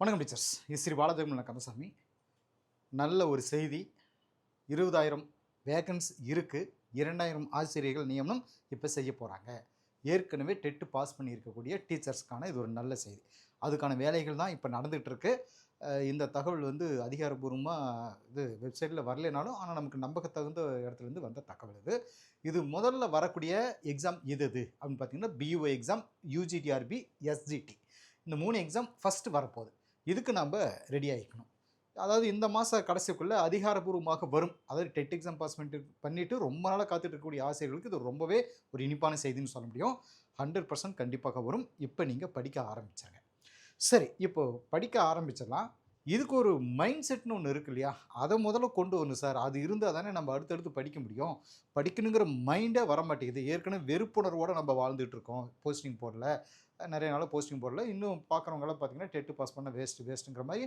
வணக்கம் டீச்சர்ஸ். இது ஸ்ரீ பாலஜெகமல கந்தசாமி. நல்ல ஒரு செய்தி. 20,000 வேகன்ஸ் இருக்குது. 2,000 ஆசிரியர்கள் நியமனம் இப்போ செய்ய போகிறாங்க. ஏற்கனவே டெட்டு பாஸ் பண்ணியிருக்கக்கூடிய டீச்சர்ஸ்க்கான இது ஒரு நல்ல செய்தி. அதுக்கான வேலைகள் தான் இப்போ நடந்துகிட்ருக்கு. இந்த தகவல் வந்து அதிகாரப்பூர்வமாக இது வெப்சைட்டில் வரலைனாலும், ஆனால் நமக்கு நம்பகத்தகுந்த இடத்துலேருந்து வந்த தகவல் இது. இது முதல்ல வரக்கூடிய எக்ஸாம் இது அப்படின்னு பார்த்தீங்கன்னா, பியூஓ எக்ஸாம், யூஜிடிஆர்பி, எஸ்ஜிடி, இந்த 3 எக்ஸாம் ஃபஸ்ட்டு வரப்போகுது. இதுக்கு நம்ம ரெடி ஆகிக்கணும். அதாவது இந்த மாத கடைசிக்குள்ளே அதிகாரப்பூர்வமாக வரும். அதாவது டெட் எக்ஸாம் பாஸ் பண்ணிவிட்டு ரொம்ப நாளாக காத்துட்டு இருக்கக்கூடிய ஆசிரியர்களுக்கு இது ரொம்பவே ஒரு இனிப்பான செய்தின்னு சொல்ல முடியும். 100% கண்டிப்பாக வரும். இப்போ நீங்கள் படிக்க ஆரம்பிச்சாங்க. சரி, இப்போது படிக்க ஆரம்பிச்சிடலாம். இதுக்கு ஒரு மைண்ட் செட்னு ஒன்று இருக்கு இல்லையா, அதை முதல்ல கொண்டு வரணும் சார். அது இருந்தால் தானே நம்ம அடுத்தடுத்து படிக்க முடியும். படிக்கணுங்கிற மைண்டே வர மாட்டேங்குது. ஏற்கனவே வெறுப்புணர்வோடு நம்ம வாழ்ந்துட்டு இருக்கோம். போஸ்டிங் போடல, நிறைய நாள் போஸ்டிங் போடல. இன்னும் பார்க்குறவங்களாம் பார்த்தீங்கன்னா டெட்டு பாஸ் பண்ண வேஸ்ட்டுங்கிற மாதிரி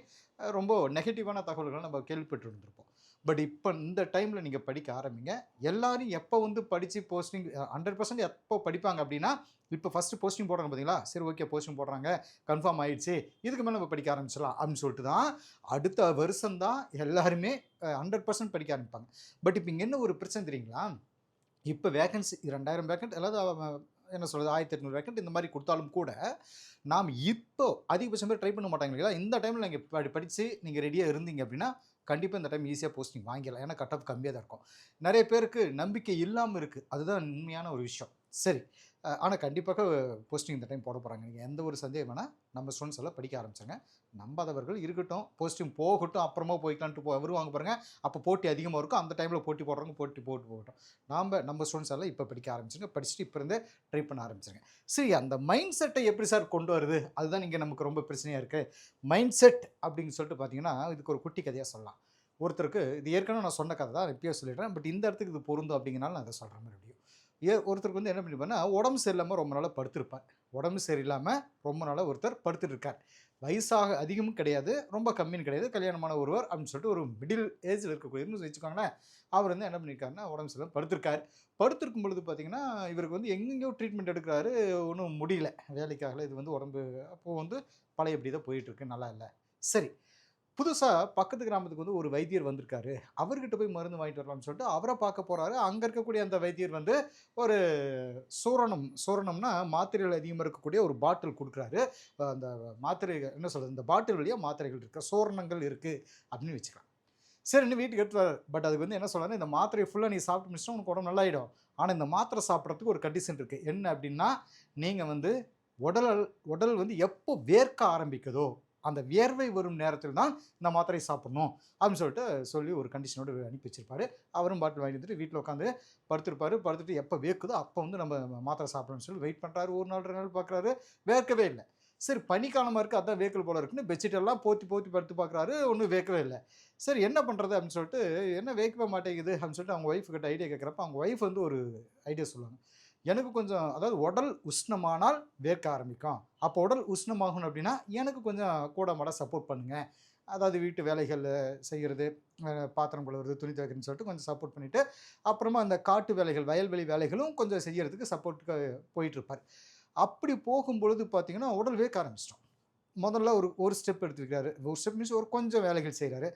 ரொம்ப நெகட்டிவான தகவல்களை நம்ம கேள்விப்பட்டு இருந்திருப்போம். பட் இப்போ இந்த டைமில் நீங்கள் படிக்க ஆரம்பிங்க. எல்லோரும் எப்போ வந்து படித்து போஸ்டிங் 100% எப்போ படிப்பாங்க அப்படின்னா, இப்போ ஃபஸ்ட்டு போஸ்டிங் போடுறாங்க பார்த்தீங்களா, சரி ஓகே போஸ்டிங் போடுறாங்க, கன்ஃபார்ம் ஆகிடுச்சு, இதுக்கு மேலே நம்ம படிக்க ஆரம்பிச்சிடலாம் அப்படின்னு சொல்லிட்டு தான் அடுத்த வருஷம் தான் எல்லாருமே 100% படிக்க ஆரம்பிப்பாங்க. பட் இப்போ இங்கே என்ன ஒரு பிரச்சனை தெரியுங்களா, இப்போ வேகன்சி 2,000 வேக்கன்ட், அதாவது என்ன சொல்கிறது 1,800 வேக்கன்ட் இந்த மாதிரி கொடுத்தாலும் கூட, நாம் இப்போ அதிகபட்சம் பேர் ட்ரை பண்ண மாட்டாங்க இல்லையா. இந்த டைமில் நீங்கள் படித்து நீங்கள் ரெடியாக இருந்தீங்க அப்படின்னா கண்டிப்பாக இந்த டைம் ஈஸியாக போஸ்டிங் வாங்கிடலாம். ஏன்னா கட் ஆஃப் கம்மியாக தான் இருக்கும். நிறைய பேருக்கு நம்பிக்கை இல்லாமல் இருக்குது. அதுதான் உண்மையான ஒரு விஷயம். சரி, ஆனால் கண்டிப்பாக போஸ்டிங் இந்த டைம் போட போகிறாங்க. நீங்கள் எந்த ஒரு சந்தேகம் வேணால் நம்ம ஸ்டூடெண்ட்ஸ் எல்லாம் படிக்க ஆரம்பிச்சாங்க. நம்பாதவர்கள் இருக்கட்டும், போஸ்டிங் போகட்டும், அப்புறமா போய்க்கலான்ட்டு வருவாங்க பாருங்கள். அப்போ போட்டி அதிகமாக இருக்கும். அந்த டைமில் போட்டி போடுறவங்க போட்டு போகட்டும். நம்ம ஸ்டூடெண்ட்ஸ் எல்லாம் இப்போ படிக்க ஆரம்பிச்சுங்க. படிச்சுட்டு இப்போ இருந்தே ட்ரை பண்ண ஆரம்பிச்சுங்க. சரி, அந்த மைண்ட் செட்டை எப்படி சார் கொண்டு வருது, அதுதான் இங்கே நமக்கு ரொம்ப பிரச்சனையாக இருக்குது. மைண்ட் செட் அப்படின்னு சொல்லிட்டு பார்த்தீங்கன்னா, இதுக்கு ஒரு குட்டி கதையாக சொல்லலாம். ஒருத்தருக்கு, இது ஏற்கனவே நான் சொன்ன கதை தான், இப்பயே சொல்லிடுறேன். பட் இந்த இடத்துக்கு இது பொருந்தும் அப்படிங்கிறனால நான் அதை சொல்கிறேன் மறுபடியும். ஒருத்தருக்கு வந்து என்ன பண்ணிப்பாருன்னா, உடம்பு சரியில்லாமல் ரொம்ப நாளாக படுத்திருப்பார். உடம்பு சரியில்லாமல் ரொம்ப நாளாக ஒருத்தர் படுத்துட்டு இருக்கார். வயசாக அதிகமும் கிடையாது, ரொம்ப கம்மியும் கிடையாது, கல்யாணமான ஒருவர் அப்படின்னு சொல்லிட்டு ஒரு மிடில் ஏஜில் இருக்கக்கூடியன்னு வச்சுக்கோங்களேன். அவர் வந்து என்ன பண்ணியிருக்காருன்னா, உடம்பு சரியில்லாமல் படுத்திருக்கார். படுத்திருக்கும் பொழுது பார்த்தீங்கன்னா, இவருக்கு வந்து எங்கெங்கேயோ ட்ரீட்மெண்ட் எடுக்கிறாரு, ஒன்றும் முடியல, வேலைக்காகல. இது வந்து உடம்பு அப்போது வந்து பழைய எப்படி தான் போயிட்டுருக்கு, நல்லா இல்லை. சரி, புதுசாக பக்கத்து கிராமத்துக்கு வந்து ஒரு வைத்தியர் வந்திருக்காரு. அவர்கிட்ட போய் மருந்து வாங்கிட்டு வரலாம்னு சொல்லிட்டு அவரை பார்க்க போகிறாரு. அங்கே இருக்கக்கூடிய அந்த வைத்தியர் வந்து ஒரு சூரணம்னா மாத்திரைகள் அதிகமாக இருக்கக்கூடிய ஒரு பாட்டில் கொடுக்குறாரு. அந்த மாத்திரைகள் என்ன சொல்கிறது, இந்த பாட்டில் வழியாக மாத்திரைகள் இருக்குது, சூரணங்கள் இருக்குது அப்படின்னு வச்சுக்கலாம். சரி, இன்னும் வீட்டுக்கு எடுத்து வர. பட் அதுக்கு வந்து என்ன சொல்கிறாரு, இந்த மாத்திரையை ஃபுல்லாக நீ சாப்பிட்டு முடிச்சுட்டு உனக்கு உடம்பு நல்லாயிடும். ஆனால் இந்த மாத்திரை சாப்பிட்றதுக்கு ஒரு கண்டிஷன் இருக்குது. என்ன அப்படின்னா, நீங்கள் வந்து உடல் வந்து எப்போ வேர்க்க ஆரம்பிக்குதோ அந்த வியர்வை வரும் நேரத்தில் தான் இந்த மாத்திரை சாப்பிடணும் அப்படின்னு சொல்லிட்டு சொல்லி ஒரு கண்டிஷனோடு அனுப்பி வச்சிருப்பாரு. அவரும் பாட்டில் வாங்கி வந்துட்டு வீட்டில் உட்காந்து படுத்திருப்பாரு. படுத்துட்டு எப்போ வேர்க்குதோ அப்போ வந்து நம்ம மாத்திரை சாப்பிடணும்னு சொல்லி வெயிட் பண்ணுறாரு. ஒரு நாள் 2 நாள் பார்க்குறாரு, வேர்க்கவே இல்லை. சரி, பனிக்காலமாக இருக்குது, அதான் வேர்க்கல் போல இருக்குன்னு பெட்ஷீட் எல்லாம் போற்றி படுத்து பார்க்குறாரு, ஒன்றும் வேர்க்கவே இல்லை. சரி, என்ன பண்ணுறது அப்படின்னு சொல்லிட்டு, என்ன வேர்க்கவே மாட்டேங்குது அப்படின்னு சொல்லிட்டு அவங்க ஒய்ஃபு கிட்ட ஐடியா கேட்குறப்ப அவங்க ஒய்ஃப் வந்து ஒரு ஐடியா சொல்லுவாங்க. எனக்கு கொஞ்சம், அதாவது உடல் உஷ்ணமானால் வேர்க்க ஆரம்பிக்கும். அப்போ உடல் உஷ்ணமாகணும் அப்படின்னா எனக்கு கொஞ்சம் கூட மாட சப்போர்ட் பண்ணுங்கள். அதாவது வீட்டு வேலைகள் செய்கிறது, பாத்திரம் கழுவுறது, துணி துவைக்கிறதுன்னு சொல்லிட்டு கொஞ்சம் சப்போர்ட் பண்ணிவிட்டு, அப்புறமா அந்த காட்டு வேலைகள், வயல்வெளி வேலைகளும் கொஞ்சம் செய்கிறதுக்கு சப்போர்ட்டுக்கு போயிட்டுருப்பார். அப்படி போகும்பொழுது பார்த்தீங்கன்னா உடல் வேர்க்க ஆரம்பிச்சிட்டோம். முதல்ல ஒரு ஸ்டெப் எடுத்துக்கிறாரு. ஒரு ஸ்டெப் மீன்ஸ் ஒரு கொஞ்சம் வேலைகள் செய்கிறாரு.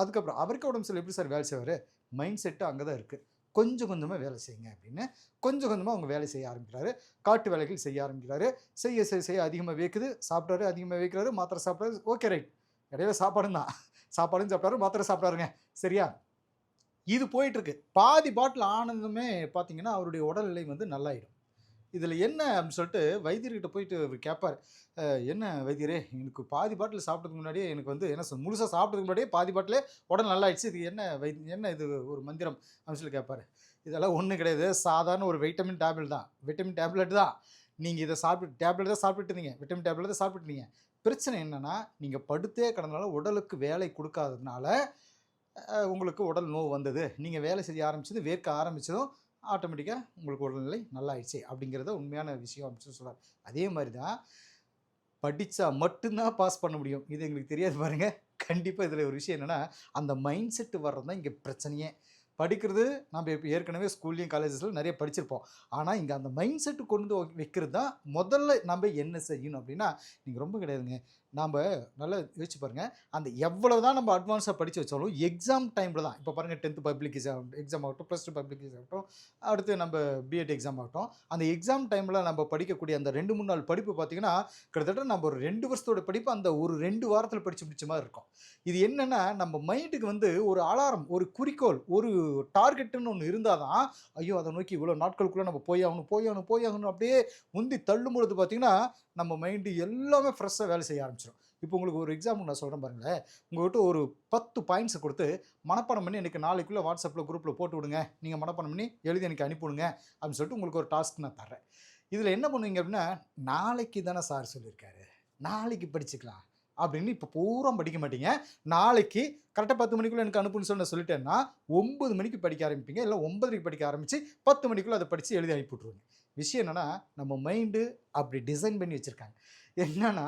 அதுக்கப்புறம் அவருக்கு உடம்பு சரியில்லை, எப்படி சார் வேலை செய்வார்? மைண்ட் செட்டு அங்கே தான் இருக்குது. கொஞ்சம் கொஞ்சமாக வேலை செய்யுங்க அப்படின்னு கொஞ்சம் கொஞ்சமாக அவங்க வேலை செய்ய ஆரம்பிக்கிறாரு. காட்டு வேலைகள் செய்ய ஆரம்பிக்கிறாரு. செய்ய அதிகமாக வேக்குது, சாப்பிட்றாரு, அதிகமாக வேக்கிறாரு, மாத்திரை சாப்பிட்றாரு. ஓகே ரைட், இடையில சாப்பாடும் தான், சாப்பாடும் சாப்பிட்றாரு, மாத்திரை சாப்பிட்றாருங்க. சரியா, இது போயிட்டுருக்கு. பாதி பாட்டில் ஆனதுமே பார்த்தீங்கன்னா அவருடைய உடல்நிலை வந்து நல்லாயிடும். இதில் என்ன அப்படின்னு சொல்லிட்டு வைத்தியர்கிட்ட போயிட்டு அவர் கேட்பார், என்ன வைத்தியரே, எனக்கு பாதி பாட்டில் சாப்பிட்றதுக்கு முன்னாடியே எனக்கு வந்து என்ன சொல் முழுசாக சாப்பிட்றதுக்கு முன்னாடியே பாதி பாட்டிலே உடல் நல்லாயிடுச்சு, இது என்ன இது ஒரு மந்திரம் அப்படின்னு சொல்லி கேட்பார். இதெல்லாம் ஒன்றும் கிடையாது, சாதாரண ஒரு விட்டமின் டேப்லெட் தான், விட்டமின் டேப்லெட் தான். நீங்கள் இதை டேப்லெட் தான் சாப்பிட்டுட்டு இருந்தீங்க, விட்டமின் டேப்லெட் தான் சாப்பிட்டுட்டு இருந்தீங்க. பிரச்சனை என்னென்னா, நீங்கள் படுத்தே கிடந்தனால உடலுக்கு வேலை கொடுக்காததுனால உங்களுக்கு உடல் நோவு வந்தது. நீங்கள் வேலை செய்ய ஆரம்பிச்சது, வேர்க்க ஆரம்பித்ததும் ஆட்டோமேட்டிக்காக உங்களுக்கு உடல்நிலை நல்லாயிடுச்சு அப்படிங்கிறத உண்மையான விஷயம் அப்படின்னு சொல்கிறார். அதே மாதிரி தான் படித்தா மட்டும்தான் பாஸ் பண்ண முடியும், இது எங்களுக்கு தெரியாது பாருங்கள். கண்டிப்பாக இதில் ஒரு விஷயம் என்னென்னா, அந்த மைண்ட் செட்டு வர்றது தான் இங்கே பிரச்சனையே. படிக்கிறது நம்ம இப்போ ஏற்கனவே ஸ்கூல்லையும் காலேஜஸில் நிறைய படிச்சிருப்போம். ஆனால் இங்கே அந்த மைண்ட் செட்டு கொண்டு வைக்கிறது தான் முதல்ல நம்ம என்ன செய்யணும் அப்படின்னா, நீங்கள் ரொம்ப கிடையாதுங்க, நாம் நல்லா யோசிச்சு பாருங்கள், அந்த எவ்வளோ தான் நம்ம அட்வான்ஸாக படித்து வச்சாலும் எக்ஸாம் டைமில் தான். இப்போ பாருங்கள், 10th பப்ளிக் எக்ஸாம் ஆகட்டும், +2 பப்ளிக் எக்ஸாம் ஆகட்டும், அடுத்து நம்ம பிஎட் எக்ஸாம் ஆகட்டும், அந்த எக்ஸாம் டைமில் நம்ம படிக்கக்கூடிய அந்த 2-3 நாள் படிப்பு பார்த்தீங்கன்னா, கிட்டத்தட்ட நம்ம ஒரு 2 வருஷத்தோட படிப்பு அந்த ஒரு 2 வாரத்தில் படித்து முடிச்ச மாதிரி இருக்கும். இது என்னென்னா, நம்ம மைண்டுக்கு வந்து ஒரு அலாரம், ஒரு குறிக்கோள், ஒரு டார்கெட்டுன்னு ஒன்று இருந்தால் தான், ஐயோ அதை நோக்கி இவ்வளோ நாட்களுக்குள்ளே நம்ம போய் ஆகணும் அப்படியே முந்தி தள்ளும் பொழுது பார்த்தீங்கன்னா, நம்ம மைண்டு எல்லாமே ஃப்ரெஷ்ஷாக வேலை செய்ய ஆரம்பிச்சிடும். இப்போ உங்களுக்கு ஒரு எக்ஸாம்பிள் நான் சொல்கிறேன் பாருங்களேன். உங்கள்கிட்ட ஒரு 10 பாயிண்ட்ஸை கொடுத்து மனப்பாடம் பண்ணி எனக்கு நாளைக்குள்ளே வாட்ஸ்அப்பில் குரூப்பில் போட்டு விடுங்க, நீங்கள் மனப்பாடம் பண்ணி எழுதி எனக்கு அனுப்பிவிடுங்க அப்படின்னு சொல்லிட்டு உங்களுக்கு ஒரு டாஸ்க் நான் தர்றேன். இதில் என்ன பண்ணுவீங்க அப்படின்னா, நாளைக்கு தானே சார் சொல்லியிருக்காரு, நாளைக்கு படிச்சுக்கலாம் அப்படின்னு இப்போ பூரா படிக்க மாட்டீங்க. நாளைக்கு கரெக்டாக 10 மணிக்குள்ளே எனக்கு அனுப்புன்னு சொல்லி நான் சொல்லிட்டேன்னா 9 மணிக்கு படிக்க ஆரம்பிப்பீங்க, இல்லை 9:30க்கு படிக்க ஆரம்பித்து 10 மணிக்குள்ளே அதை படித்து எழுதி அனுப்பி விட்ருவீங்க. விஷயம் என்னென்னா, நம்ம மைண்டு அப்படி டிசைன் பண்ணி வச்சுருக்காங்க. என்னென்னா,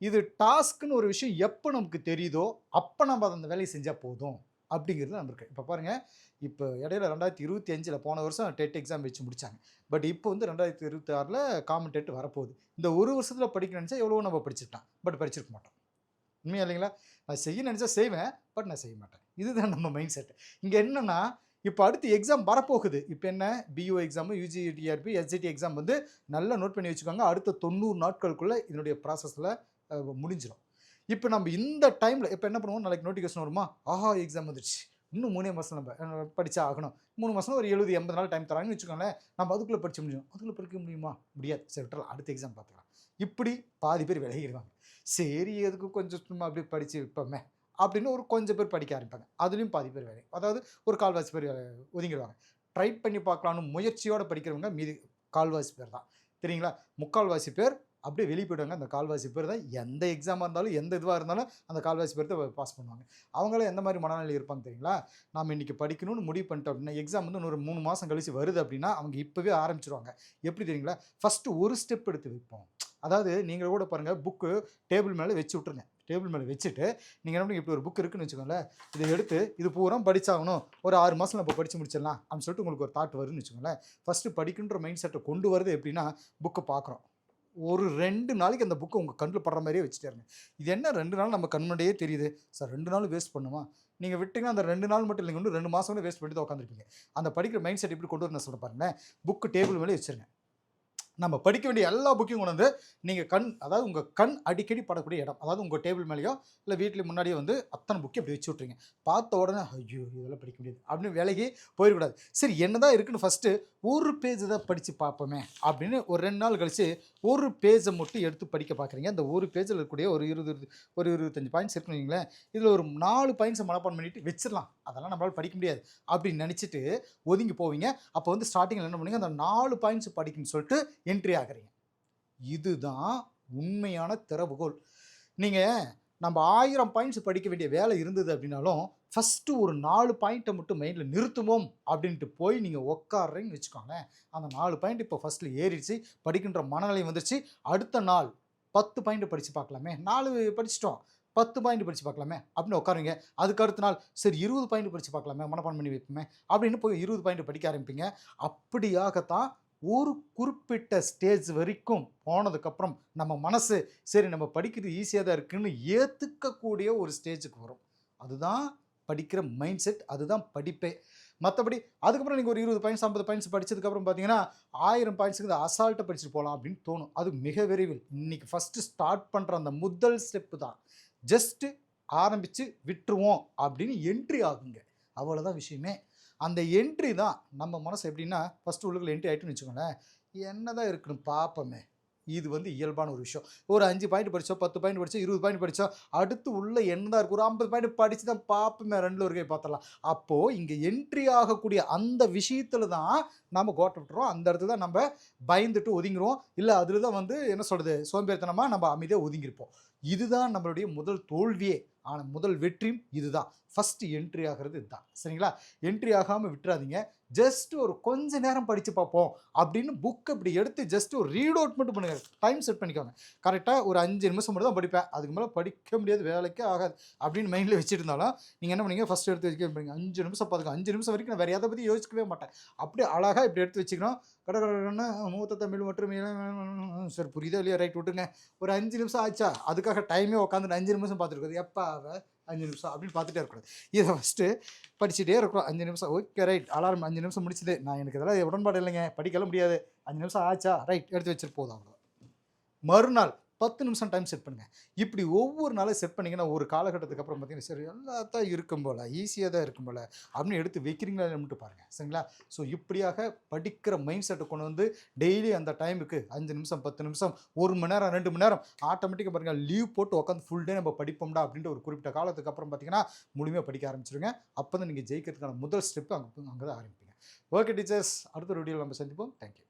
இது டாஸ்க்குன்னு ஒரு விஷயம் எப்போ நமக்கு தெரியுதோ அப்போ நம்ம அந்த வேலையை செஞ்சால் போதும் அப்படிங்கிறது நம்ம இருக்கு. இப்போ பாருங்கள், இப்போ இடையில 2025 போன வருஷம் டெட் எக்ஸாம் வச்சு முடித்தாங்க. பட் இப்போ வந்து 2026 காமன் டெட் வரப்போகுது. இந்த ஒரு வருஷத்தில் படிக்க நினச்சா எவ்வளவோ நம்ம படிச்சிருக்கலாம், பட் படிச்சிருக்க மாட்டோம். உண்மையா இல்லைங்களா? நான் செய்ய நினச்சா செய்வேன், பட் நான் செய்ய மாட்டேன். இதுதான் நம்ம மைண்ட் செட். இங்கே என்னென்னா, இப்போ அடுத்து எக்ஸாம் வரப்போகுது. இப்போ என்ன, PO exam, UG TRB, SGT exam வந்து நல்லா நோட் பண்ணி வச்சுக்கோங்க. அடுத்த 90 நாட்களுக்குள்ளே இதனுடைய ப்ராசஸில் முடிஞ்சிடும். இப்போ நம்ம இந்த டைமில் இப்போ என்ன பண்ணுவோம், நாளைக்கு நோட்டிஃபிகேஷன் வருமா, ஆஹா எக்ஸாம் வந்துடுச்சு, இன்னும் 3 மாதம் நம்ம படித்தா ஆகணும், 3 மாதம் ஒரு 70-80 நாள் டைம் தராங்கன்னு வச்சுக்கோங்களேன். நம்ம அதுக்குள்ளே படிக்க முடியும், அதுக்குள்ளே படிக்க முடியுமா, முடியாது, சரி விட்டுறலாம், அடுத்த எக்ஸாம் பார்த்துக்கலாம். இப்படி பாதி பேர் விலகிடுவாங்க. சரி எதுக்கு கொஞ்சம் சும்மா அப்படியே படித்து வைப்போமே அப்படின்னு ஒரு கொஞ்சம் பேர் படிக்க ஆரம்பிப்பாங்க. அதுலேயும் பாதி பேர் வேலை, அதாவது ஒரு கால்வாசி பேர் ஒதுங்கிடுவாங்க. ட்ரை பண்ணி பார்க்கலான்னு முயற்சியோடு படிக்கிறவங்க மீதி கால்வாசி பேர் தான், தெரியுங்களா? முக்கால்வாசி பேர் அப்படியே வெளியே போய்டுவாங்க. அந்த கால்வாசி பேர் தான் எந்த எக்ஸாமாக இருந்தாலும், எந்த இதுவாக இருந்தாலும் அந்த கால்வாசி பேர் தான் பாஸ் பண்ணுவாங்க. அவங்களாம் எந்த மாதிரி மனநிலை இருப்பாங்க தெரியுங்களா? நாம் இன்றைக்கி படிக்கணும்னு முடிவு பண்ணிட்டோம் அப்படின்னா, எக்ஸாம் வந்து ஒரு 3 மாதம் கழிச்சு வருது அப்படின்னா அவங்க இப்போவே ஆரம்பிச்சிருவாங்க. எப்படி தெரியுங்களா? ஃபஸ்ட்டு ஒரு ஸ்டெப் எடுத்து வைப்போம். அதாவது நீங்கள் கூட பாருங்கள், புக்கு டேபிள் மேலே வச்சு விட்ருங்க. டேபிள் மேலே வச்சுட்டு நீங்கள் என்ன பண்ணி, இப்படி ஒரு புக் இருக்குன்னு வச்சுக்கோங்களேன், இதை எடுத்து இது பூரா படித்தாகணும், ஒரு 6 மாதம் நம்ம படித்து முடிச்சிடலாம் அப்படின்னு சொல்லிட்டு உங்களுக்கு ஒரு தாட் வருதுன்னு வச்சுக்கோங்களேன். ஃபஸ்ட்டு படிக்கின்ற மைண்ட் செட்டை கொண்டு வருது எப்படின்னா, புக்கை பார்க்குறோம். ஒரு 2 நாளைக்கு அந்த புக்கு உங்கள் கண்ணில் படுற மாதிரியே வச்சுட்டே இருங்க. இது என்ன 2 நாள் நம்ம கண் முன்னாடியே தெரியுது சார், 2 நாள் வேஸ்ட் பண்ணுமா? நீங்கள் விட்டிங்கன்னா அந்த 2 நாள் மட்டும் இல்லைங்க, இன்னும் 2 மாதம் வேஸ்ட் பண்ணிட்டு தான் உட்காந்துருப்பீங்க. அந்த படிக்கிற மைண்ட் செட் எப்படி கொண்டு வரணும் சொல்ல பாருங்களேன். புக்கு டேபிள் மேலே வச்சுருங்க. நம்ம படிக்க வேண்டிய எல்லா புக்கையும் கொண்டு வந்து நீங்கள் அதாவது உங்கள் கண் அடிக்கடி படக்கூடிய இடம், அதாவது உங்கள் டேபிள் மேலேயோ இல்லை வீட்டில் முன்னாடியே வந்து அத்தனை புக்கை அப்படி வச்சு விட்ருங்க. பார்த்த உடனே ஐயோ இதெல்லாம் படிக்க முடியாது அப்படின்னு வேலைக்கு போயிடக்கூடாது. சரி என்ன தான் இருக்குன்னு ஃபஸ்ட்டு ஒரு பேஜ் தான் படித்து பார்ப்போமே அப்படின்னு ஒரு 2 நாள் கழித்து ஒரு பேஜை மட்டும் எடுத்து படிக்க பார்க்குறீங்க. அந்த ஒரு பேஜில் இருக்கக்கூடிய ஒரு 25 பாயிண்ட்ஸ் இருக்குன்னு வைங்களேன். இதில் ஒரு 4 பாயிண்ட்ஸை மனப்பாடம் பண்ணிட்டு வச்சிடலாம், அதெல்லாம் நம்மளால் படிக்க முடியாது அப்படின்னு நினச்சிட்டு ஒதுங்கி போவீங்க. அப்போ வந்து ஸ்டார்டிங்கில் என்ன பண்ணுவீங்க, அந்த 4 பாயிண்ட்ஸ் படிக்கணும்னு சொல்லிட்டு என்ட்ரி ஆகிறீங்க. இதுதான் உண்மையான திறவுகோல். நீங்கள் நம்ம 1000 பாயிண்ட்ஸ் படிக்க வேண்டிய வேலை இருந்தது அப்படின்னாலும் ஃபஸ்ட்டு ஒரு 4 பாயிண்ட்டை மட்டும் மைண்டில் நிறுத்துவோம் அப்படின்ட்டு போய் நீங்கள் உட்காடுறீங்கன்னு வச்சுக்கோங்க. அந்த 4 பாயிண்ட் இப்போ ஃபஸ்ட்டில் ஏறிடுச்சு, படிக்கின்ற மனநிலை வந்துடுச்சு. அடுத்த நாள் 10 பாயிண்ட் படித்து பார்க்கலாமே, 4 படிச்சிட்டோம், 10 பாயிண்ட் படித்து பார்க்கலாமே அப்படின்னு உட்காருங்க. அதுக்கு அடுத்த நாள் சரி 20 பாயிண்ட் படித்து பார்க்கலாமே, மனப்பாடம் பண்ணி வைப்போமே அப்படின்னு போய் 20 பாயிண்ட் படிக்க ஆரம்பிப்பீங்க. அப்படியாகத்தான் ஒரு குறிப்பிட்ட ஸ்டேஜ் வரைக்கும் போனதுக்கப்புறம் நம்ம மனசு சரி நம்ம படிக்கிறது ஈஸியாக தான் இருக்குதுன்னு ஏற்றுக்கக்கூடிய ஒரு ஸ்டேஜுக்கு வரும். அதுதான் படிக்கிற மைண்ட் செட், அதுதான் படிப்பே. மற்றபடி அதுக்கப்புறம் நீங்கள் ஒரு 20 பாயிண்ட்ஸ் 50 பாயிண்ட்ஸ் படித்ததுக்கப்புறம் பார்த்தீங்கன்னா 1000 பாயிண்ட்ஸுக்கு அசால்ட்டாக படிச்சுட்டு போகலாம் அப்படின்னு தோணும். அது மிக விரைவில். இன்றைக்கி ஃபஸ்ட்டு ஸ்டார்ட் பண்ணுற அந்த முதல் ஸ்டெப்பு தான். ஜஸ்ட்டு ஆரம்பித்து விட்டுருவோம் அப்படின்னு என்ட்ரி ஆகுங்க, அவ்வளோதான் விஷயமே. அந்த என்ட்ரி தான் நம்ம மனசு எப்படின்னா, ஃபஸ்ட்டு உள்ளுக்குள்ள என்ட்ரி ஆகிட்டுன்னு வச்சுக்கோங்களேன், என்ன தான் இருக்குன்னு பார்ப்போமே. இது வந்து இயல்பான ஒரு விஷயம். ஒரு 5 பாயிண்ட் படித்தோம், 10 பாயிண்ட் படித்தோம், 20 பாயிண்ட் படித்தோம், அடுத்து உள்ள என்ன தான் இருக்குது, ஒரு 50 பாயிண்ட் படித்து தான் பார்ப்போமே, 2ல் ஒரு கை பார்த்துடலாம். அப்போது இங்கே என்ட்ரி ஆகக்கூடிய அந்த விஷயத்தில் தான் நம்ம கோட்டை விட்டுறோம். அந்த இடத்துல தான் நம்ம பயந்துட்டு ஒதுங்கிடுவோம். இல்லை அதில் தான் வந்து என்ன சொல்கிறது, சோம்பேறித்தனமாக நம்ம அமைதியாக ஒதுங்கியிருப்போம். இதுதான் நம்மளுடைய முதல் தோல்வியே. ஆனால் முதல் வெற்றியும் இதுதான். ஃபஸ்ட்டு என்ட்ரி ஆகிறது இதுதான், சரிங்களா? என்ட்ரி ஆகாமல் விட்டுறாதீங்க. ஜஸ்ட் ஒரு கொஞ்ச நேரம் படித்து பார்ப்போம் அப்படின்னு புக் இப்படி எடுத்து ஜஸ்ட் ஒரு ரீட் அவுட் மட்டும் பண்ணுங்கள். டைம் செட் பண்ணிக்கோங்க. கரெக்டாக ஒரு 5 நிமிஷம் மட்டும் தான் படிப்பேன், அதுக்கு மேலே படிக்க முடியாது, வேலைக்கே ஆகாது அப்படின்னு மைண்டில் வச்சுருந்தாலும் நீங்கள் என்ன பண்ணீங்க, ஃபஸ்ட்டு எடுத்து வச்சுக்க போறீங்க 5 நிமிஷம் பார்த்துக்கோ. 5 நிமிஷம் வரைக்கும் நான் வேறு எதை பற்றி யோசிக்கவே மாட்டேன். அப்படியே அழகாக இப்படி எடுத்து வச்சுக்கணும். கடற்கடன்னு மூத்த தமிழ் மற்றும் சரி புரியுதா இல்லையா, ரைட் விட்டுங்க. ஒரு 5 நிமிஷம் ஆச்சா, அதுக்காக டைமே உட்காந்து 5 நிமிஷம் பார்த்துருக்குது, எப்போ 5 நிமிஷம் அப்படின்னு பார்த்துட்டே இருக்கக்கூடாது. இதை ஃபஸ்ட்டு படிச்சுட்டே இருக்கிறோம். 5 நிமிஷம் ஓகே ரைட், அலாரம் 5 நிமிஷம் முடிச்சுது, நான் எனக்கு இதெல்லாம் உடன்பாடு இல்லைங்க, படிக்கலாம் முடியாது, 5 நிமிஷம் ஆச்சா ரைட் எடுத்து வச்சுட்டு போதும். அவ்வளோ. மறுநாள் 10 நிமிஷம் டைம் செட் பண்ணுங்கள். இப்படி ஒவ்வொரு நாளும் செட் பண்ணிங்கன்னா ஒரு காலகட்டத்துக்கு அப்புறம் பார்த்தீங்கன்னா சரி எல்லாத்தான் இருக்கும் போல், ஈஸியாக தான் இருக்கும் போல் அப்படின்னு எடுத்து வைக்கிறீங்களா மட்டும் பாருங்கள். சரிங்களா? ஸோ இப்படியாக படிக்கிற மைண்ட் செட்டை கொண்டு வந்து டெய்லி அந்த டைமுக்கு 5 நிமிஷம் 10 நிமிஷம் 1 மணி நேரம் 2 மணி நேரம் ஆட்டோமேட்டிக்காக பாருங்கள், லீவ் போட்டு உட்காந்து ஃபுல் டே நம்ம படிப்போம்டா அப்படின்ற ஒரு குறிப்பிட்ட காலத்துக்கு அப்புறம் பார்த்தீங்கன்னா முழுமையாக படிக்க ஆரம்பிச்சிருங்க. அப்போ தான் நீங்கள் ஜெயிக்கிறதுக்கான முதல் ஸ்டெப்பு அங்கே தான் ஆரம்பிப்பீங்க. ஓகே டீச்சர்ஸ், அடுத்த வீடியோவில் நம்ம சந்திப்போம். தேங்க்யூ.